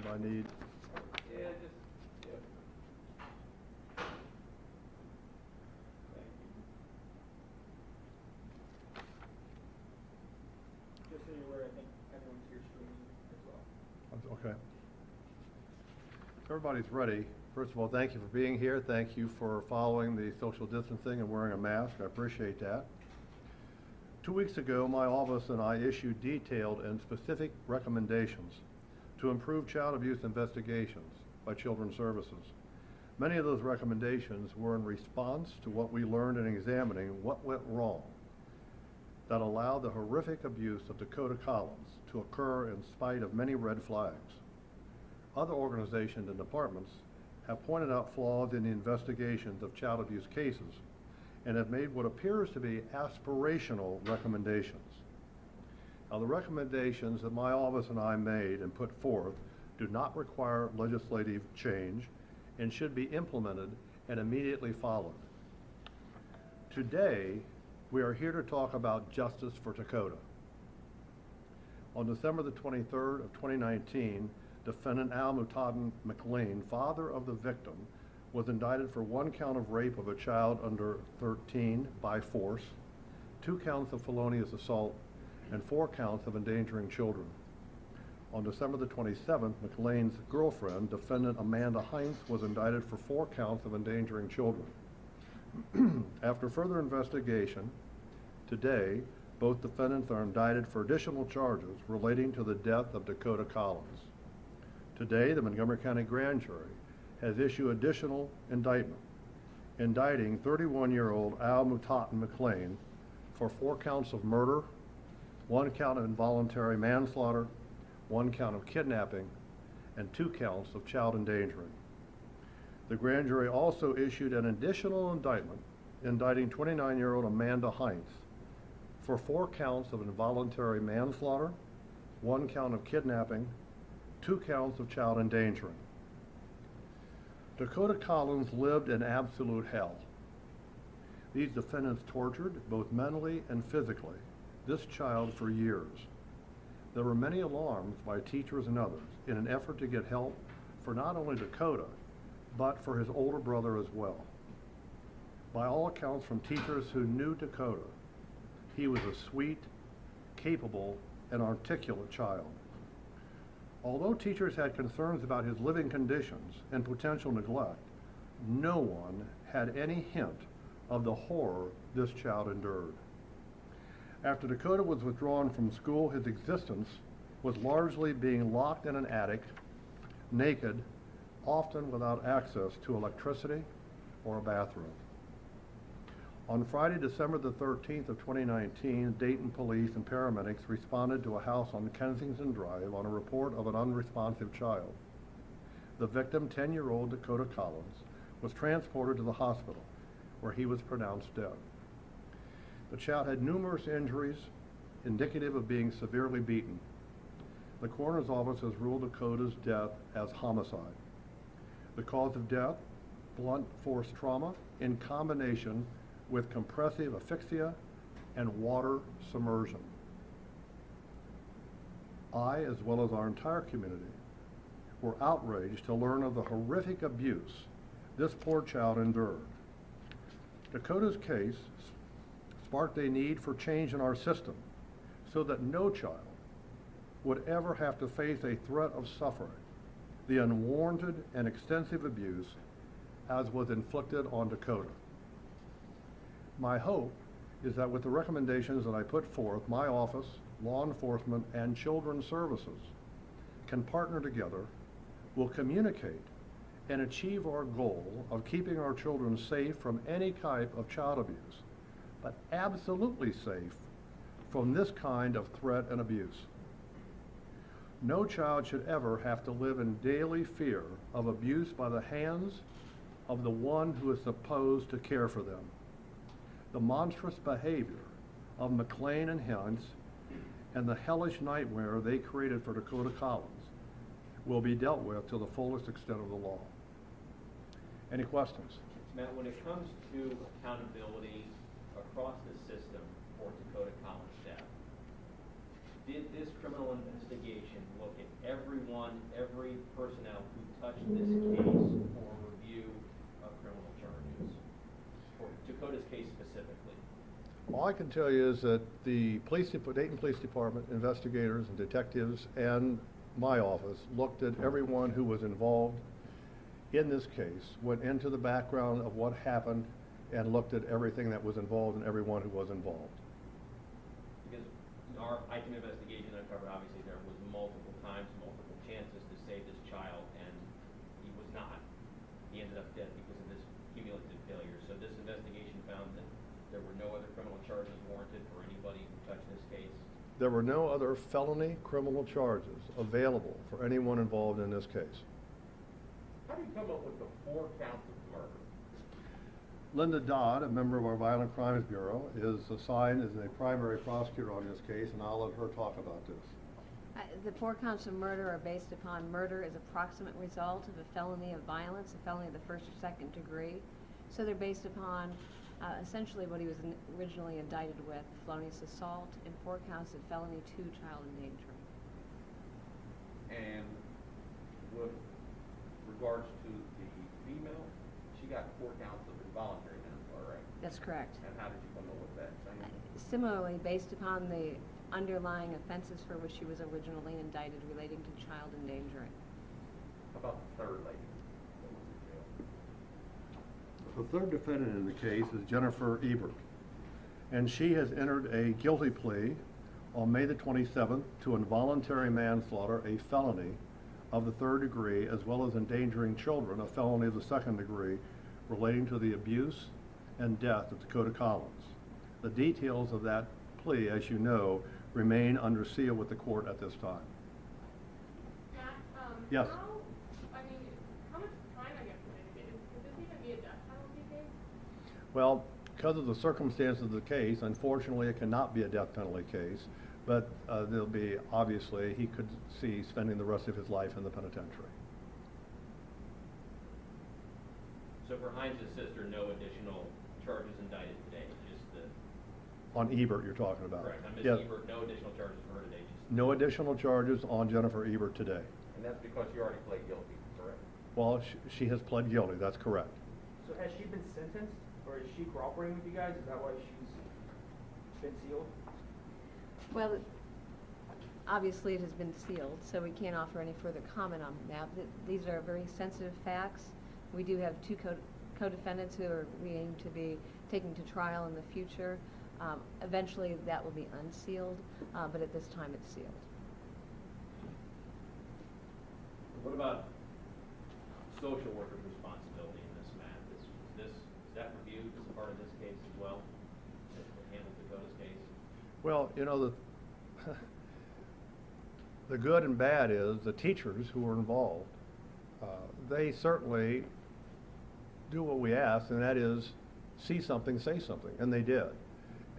I need? Yeah, just, yeah. Thank you. Just so you're aware, I think everyone's here streaming as well. Okay. So everybody's ready. First of all, thank you for being here. Thank you for following the social distancing and wearing a mask. I appreciate that. 2 weeks ago, my office and I issued detailed and specific recommendations to improve child abuse investigations by Children's Services. Many of those recommendations were in response to what we learned in examining what went wrong that allowed the horrific abuse of Takoda Collins to occur in spite of many red flags. Other organizations and departments have pointed out flaws in the investigations of child abuse cases and have made what appears to be aspirational recommendations. Now, the recommendations that my office and I made and put forth do not require legislative change and should be implemented and immediately followed. Today, we are here to talk about justice for Takoda. On December the 23rd of 2019, defendant Al-Mutahan McClean, father of the victim, was indicted for 1 count of rape of a child under 13 by force, 2 counts of felonious assault, and 4 counts of endangering children. On December the 27th, McClean's girlfriend, defendant Amanda Hinze, was indicted for 4 counts of endangering children. After further investigation, today, both defendants are indicted for additional charges relating to the death of Takoda Collins. Today, the Montgomery County Grand Jury has issued additional indictment, indicting 31-year-old Al-Mutahan McClean for 4 counts of murder, 1 count of involuntary manslaughter, 1 count of kidnapping, and 2 counts of child endangering. The grand jury also issued an additional indictment indicting 29-year-old Amanda Hinze for 4 counts of involuntary manslaughter, 1 count of kidnapping, 2 counts of child endangering. Takoda Collins lived in absolute hell. These defendants tortured, both mentally and physically, this child for years. There were many alarms by teachers and others in an effort to get help for not only Takoda, but for his older brother as well. By all accounts from teachers who knew Takoda, he was a sweet, capable, and articulate child. Although teachers had concerns about his living conditions and potential neglect, no one had any hint of the horror this child endured. After Takoda was withdrawn from school, his existence was largely being locked in an attic, naked, often without access to electricity or a bathroom. On Friday, December the 13th of 2019, Dayton police and paramedics responded to a house on Kensington Drive on a report of an unresponsive child. The victim, 10-year-old Takoda Collins, was transported to the hospital, where he was pronounced dead. The child had numerous injuries indicative of being severely beaten. The coroner's office has ruled Takoda's death as homicide. The cause of death, blunt force trauma in combination with compressive asphyxia and water submersion. I, as well as our entire community, were outraged to learn of the horrific abuse this poor child endured. Takoda's case sparked a need for change in our system so that no child would ever have to face a threat of suffering the unwarranted and extensive abuse as was inflicted on Takoda. My hope is that with the recommendations that I put forth, my office, law enforcement, and Children's Services can partner together, will communicate, and achieve our goal of keeping our children safe from any type of child abuse, but absolutely safe from this kind of threat and abuse. No child should ever have to live in daily fear of abuse by the hands of the one who is supposed to care for them. The monstrous behavior of McClean and Hinze and the hellish nightmare they created for Takoda Collins will be dealt with to the fullest extent of the law. Any questions? Matt, when it comes to accountability across the system for Takoda Collins' death, did this criminal investigation look at everyone, every personnel who touched this case for review of criminal charges? For Takoda's case specifically? All I can tell you is that the Dayton Police Department investigators and detectives and my office looked at everyone who was involved in this case, went into the background of what happened, and looked at everything that was involved and everyone who was involved. Because our item investigation uncovered, obviously, there was multiple times, multiple chances to save this child, and he was not. He ended up dead because of this cumulative failure. So this investigation found that there were no other criminal charges warranted for anybody who touched this case. There were no other felony criminal charges available for anyone involved in this case. How do you come up with the 4 counts of murder? Linda Dodd, a member of our Violent Crimes Bureau, is assigned as a primary prosecutor on this case, and I'll let her talk about this. The 4 counts of murder are based upon murder as a proximate result of a felony of violence, a felony of the 1st or 2nd degree. So they're based upon essentially what he was originally indicted with, felonious assault, and 4 counts of felony 2 child endangering. And with regards to the female, she got 4 counts of involuntary manslaughter, right? That's correct. And how did you come up with that? Similarly, based upon the underlying offenses for which she was originally indicted relating to child endangering. How about the third lady that was in jail? The third defendant in the case is Jennifer Ebert, and she has entered a guilty plea on May the 27th to involuntary manslaughter, a felony of the 3rd degree, as well as endangering children, a felony of the 2nd degree, relating to the abuse and death of Takoda Collins. The details of that plea, as you know, remain under seal with the court at this time. Matt, Yes. how much time, I guess, could this even be a death penalty case? Well, because of the circumstances of the case, unfortunately, it cannot be a death penalty case, but there'll be, obviously, he could see spending the rest of his life in the penitentiary. So for Hinze's sister, no additional charges indicted today, just the... On Ebert, you're talking about? Correct. On Ms. Yes. Ebert, no additional charges for her today, just... No additional charges on Jennifer Ebert today. And that's because you already pled guilty, correct? Well, she has pled guilty, that's correct. So has she been sentenced, or is she cooperating with you guys? Is that why she's been sealed? Well, obviously it has been sealed, so we can't offer any further comment on that. These are very sensitive facts. We do have 2 co-defendants who we aim to be taking to trial in the future. Eventually that will be unsealed, but at this time it's sealed. What about social worker's responsibility in this matter? Is that reviewed as a part of this case as well, to handle Takoda's case? Well, you know, the good and bad is the teachers who were involved, they certainly do what we ask, and that is see something, say something, and they did.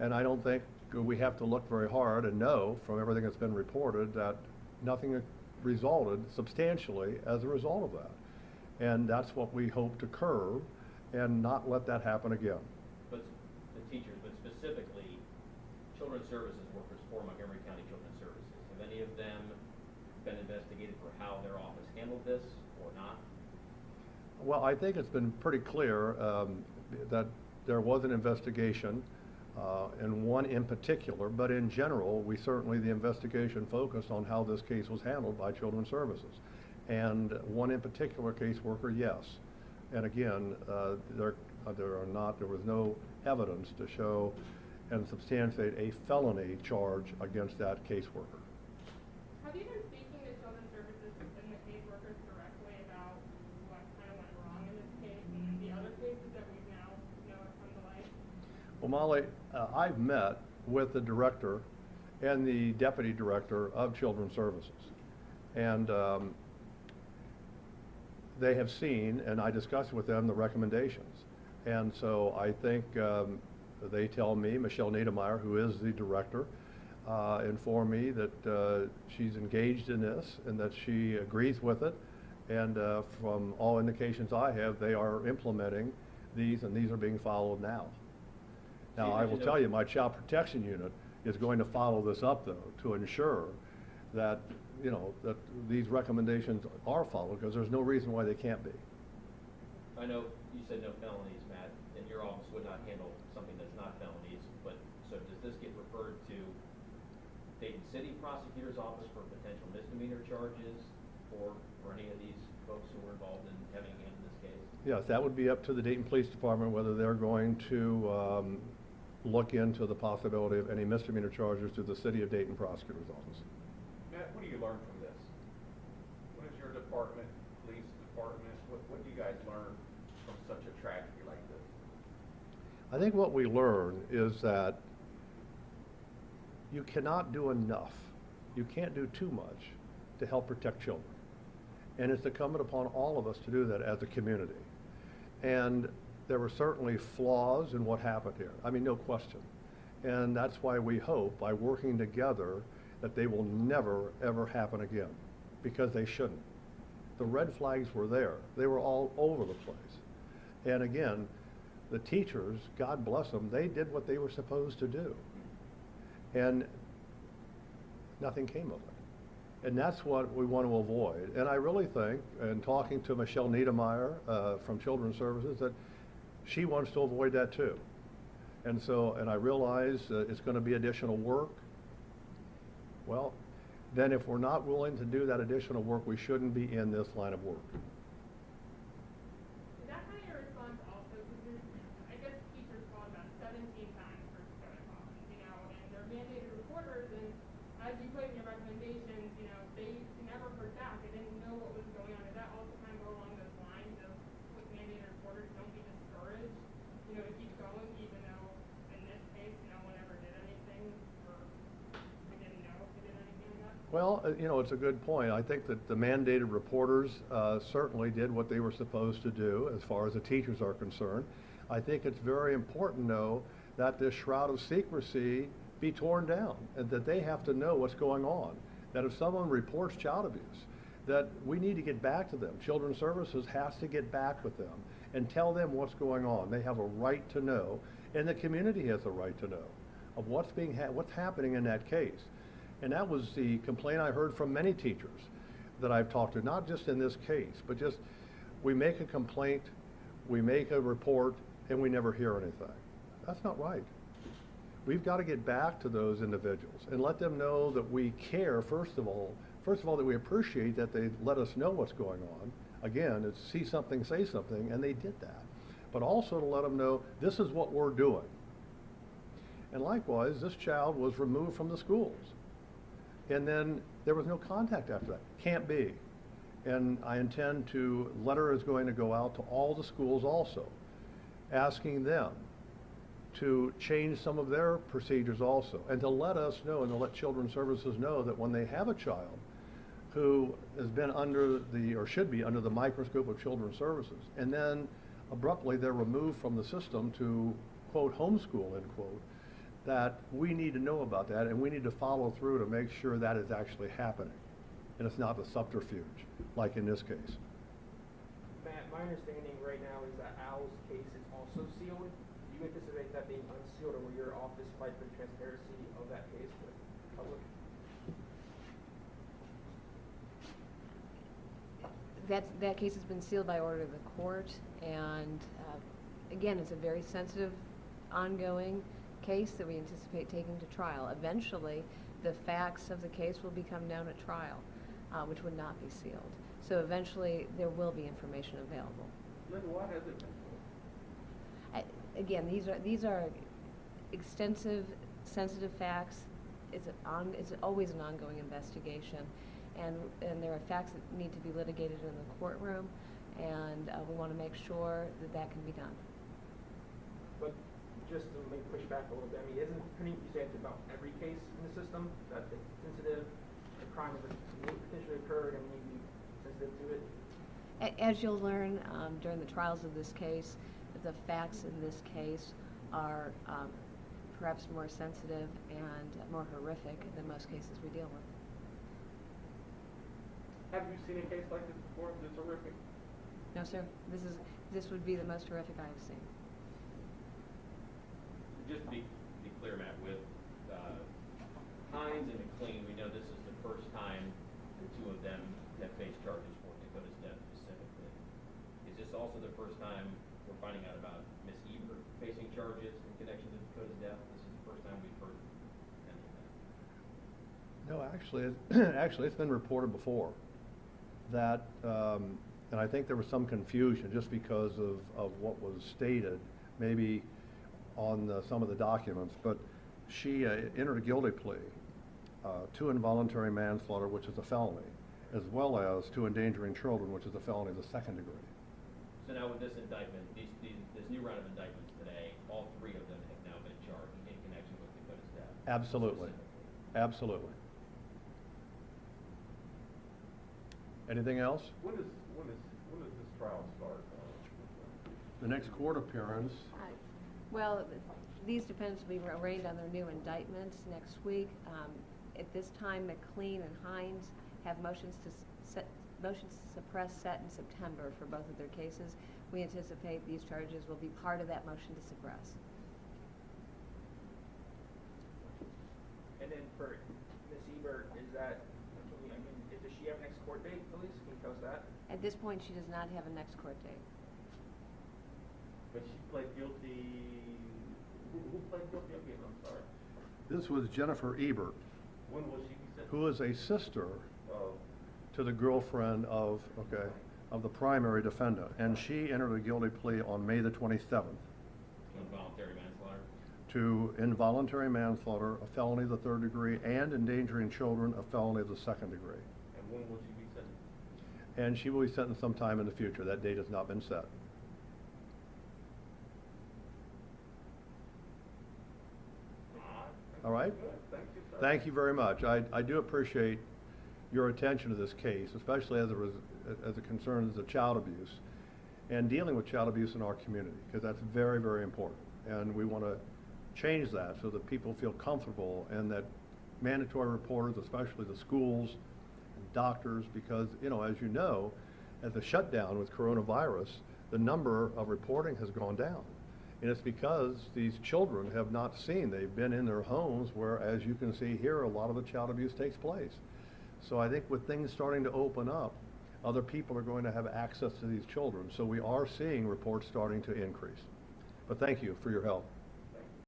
And I don't think we have to look very hard and know from everything that's been reported that nothing resulted substantially as a result of that. And that's what we hope to curb and not let that happen again. But the teachers, but specifically children's services workers for Montgomery County Children's Services, have any of them been investigated for how their office handled this or not? Well, I think it's been pretty clear that there was an investigation, and one in particular, but in general, the investigation focused on how this case was handled by Children's Services. And one in particular caseworker, yes. And again, there was no evidence to show and substantiate a felony charge against that caseworker. Have you been speaking to Children's Services and the caseworkers directly about what kind of went wrong in this case and the other cases that we now know have come to light? Well, Molly, I've met with the director and the deputy director of Children's Services. And they have seen, and I discussed with them the recommendations. And so I think they tell me, Michelle Niedermeyer, who is the director, informed me that she's engaged in this and that she agrees with it. And from all indications I have, they are implementing these, and these are being followed now. Now, I will tell you, my child protection unit is going to follow this up, though, to ensure that, you know, that these recommendations are followed, because there's no reason why they can't be. I know you said no felonies, Matt, and your office would not handle something that's not felonies, but, so does this get referred to Dayton City Prosecutor's Office for potential misdemeanor charges, or any of these folks who were involved in having a hand in this case? Yes, that would be up to the Dayton Police Department, whether they're going to look into the possibility of any misdemeanor charges to the City of Dayton Prosecutor's Office. Matt, what do you learn from this? What is your department, police department, what do you guys learn from such a tragedy like this? I think what we learn is that you cannot do enough. You can't do too much to help protect children. And it's incumbent upon all of us to do that as a community. And there were certainly flaws in what happened here. I mean, no question. And that's why we hope, by working together, that they will never, ever happen again, because they shouldn't. The red flags were there. They were all over the place. And again, the teachers, God bless them, they did what they were supposed to do. And nothing came of it. And that's what we want to avoid. And I really think, in talking to Michelle Niedermeyer from Children's Services, that she wants to avoid that too. And so, and I realize it's going to be additional work. Well, then if we're not willing to do that additional work, we shouldn't be in this line of work. Is that kind of your response also? Because I guess teachers called about 17 times for Takoda Collins, you know, and they're mandated reporters, and as you put in your recommendations, you know, they never heard back. They didn't know what was going on. Is that also kind of go along those lines of with mandated reporters, don't be discouraged, you know, to keep going, even though in this case, no one ever did anything, or we didn't know if they did anything like that? Well, you know, it's a good point. I think that the mandated reporters certainly did what they were supposed to do as far as the teachers are concerned. I think it's very important, though, that this shroud of secrecy be torn down, and that they have to know what's going on. That if someone reports child abuse, that we need to get back to them. Children's Services has to get back with them and tell them what's going on. They have a right to know, and the community has a right to know of what's happening in that case. And that was the complaint I heard from many teachers that I've talked to, not just in this case, but just we make a complaint, we make a report, and we never hear anything. That's not right. We've got to get back to those individuals and let them know that we care, first of all, that we appreciate that they let us know what's going on. Again, it's see something, say something, and they did that. But also to let them know this is what we're doing. And likewise, this child was removed from the schools. And then there was no contact after that. Can't be. And I intend to, letter is going to go out to all the schools also, asking them to change some of their procedures also, and to let us know and to let Children's Services know that when they have a child who has been under the, or should be under the microscope of Children's Services, and then abruptly they're removed from the system to, quote, homeschool, end quote, that we need to know about that, and we need to follow through to make sure that is actually happening, and it's not a subterfuge, like in this case. Matt, my understanding right now is that Al's case is also sealed. Do you anticipate that being unsealed, or will your office fight for the transparency of that case with the public? That case has been sealed by order of the court, and again, it's a very sensitive, ongoing case that we anticipate taking to trial. Eventually, the facts of the case will become known at trial, which would not be sealed. So eventually, there will be information available. Lynn, why has it been sold? Again, these are extensive, sensitive facts. It's always an ongoing investigation, and there are facts that need to be litigated in the courtroom, and we want to make sure that that can be done. But just to maybe push back a little bit, I mean, couldn't you say it's about every case in the system that it's sensitive, a crime has potentially occurred, and we need to be sensitive to it? As you'll learn during the trials of this case, the facts in this case are perhaps more sensitive and more horrific than most cases we deal with. Have you seen a case like this before that's horrific? No, sir. This would be the most horrific I have seen. Just to be clear, Matt, with Hinze and McClean, we know this is the first time the two of them have faced charges for Takoda's death specifically. Is this also the first time we're finding out about Miss Ebert facing charges in connection to Takoda's death? This is the first time we've heard any of that. No, actually, actually, it's been reported before that, and I think there was some confusion just because of what was stated, maybe on some of the documents, but she entered a guilty plea to involuntary manslaughter, which is a felony, as well as to endangering children, which is a felony of the second degree. So now with this indictment, this new round of indictments today, all three of them have now been charged in connection with Takoda's death. Absolutely. Specifically. Absolutely. Anything else? When does this trial start? The next court appearance, Well, these defendants will be arraigned on their new indictments next week. At this time, McClean and Hinze have motions to suppress set in September for both of their cases. We anticipate these charges will be part of that motion to suppress. And then for Ms. Ebert, is that, does she have a next court date, Elise? Can you tell us that? At this point, she does not have a next court date. But she pled guilty, who pled guilty again, I'm sorry? this was Jennifer Ebert, When will she be sentenced? who is a sister Oh, to the girlfriend of the primary defendant, and she entered a guilty plea on May the 27th Involuntary manslaughter. to involuntary manslaughter, a felony of the third degree, and endangering children, a felony of the second degree. and when will she be sentenced? And she will be sentenced sometime in the future. That date has not been set. All right? Good, thank you, sir. Thank you very much. I do appreciate your attention to this case, especially as it concerns the child abuse and dealing with child abuse in our community, because that's very, very important. And we want to change that so that people feel comfortable and that mandatory reporters, especially the schools and doctors, because, as you know, at the shutdown with coronavirus, the number of reporting has gone down. And it's because these children have not seen, they've been in their homes where, as you can see here, a lot of the child abuse takes place. So I think with things starting to open up, other people are going to have access to these children. So we are seeing reports starting to increase. But thank you for your help.